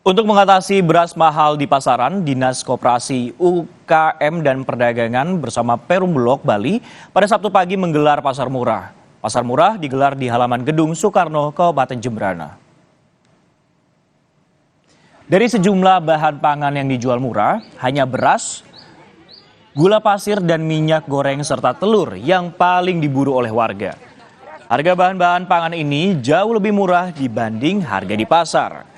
Untuk mengatasi beras mahal di pasaran, Dinas Koperasi UKM dan Perdagangan bersama Perum Bulog Bali pada Sabtu pagi menggelar pasar murah. Pasar murah digelar di halaman Gedung Soekarno, Kabupaten Jembrana. Dari sejumlah bahan pangan yang dijual murah, hanya beras, gula pasir dan minyak goreng serta telur yang paling diburu oleh warga. Harga bahan-bahan pangan ini jauh lebih murah dibanding harga di pasar.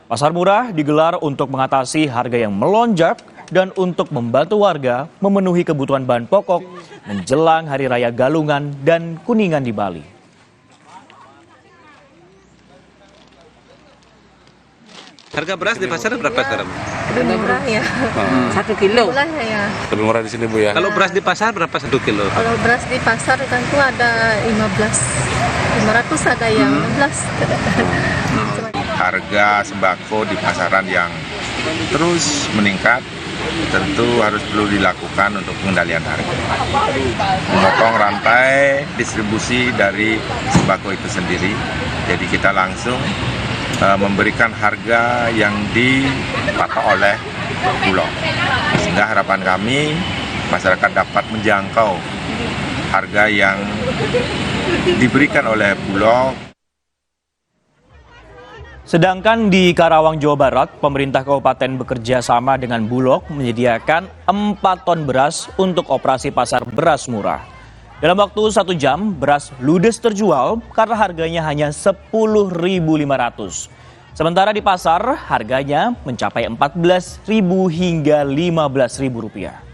Pasar murah digelar untuk mengatasi harga yang melonjak dan untuk membantu warga memenuhi kebutuhan bahan pokok menjelang Hari Raya Galungan dan Kuningan di Bali. Harga beras di pasar berapa sekarang? Lebih murah ya. 1 kilo. Murah ya. Lebih murah di sini Bu ya. Kalau beras di pasar berapa 1 kilo? Kalau beras di pasar kan tuh ada 500 ada yang 16. Harga sembako di pasaran yang terus meningkat tentu harus perlu dilakukan untuk pengendalian harga. Memotong rantai distribusi dari sembako itu sendiri. Jadi kita langsung memberikan harga yang dipatok oleh Bulog. Sehingga harapan kami masyarakat dapat menjangkau harga yang diberikan oleh Bulog. Sedangkan di Karawang, Jawa Barat, pemerintah kabupaten bekerja sama dengan Bulog menyediakan 4 ton beras untuk operasi pasar beras murah. Dalam waktu 1 jam, beras ludes terjual karena harganya hanya Rp10.500. Sementara di pasar, harganya mencapai Rp14.000 hingga Rp15.000.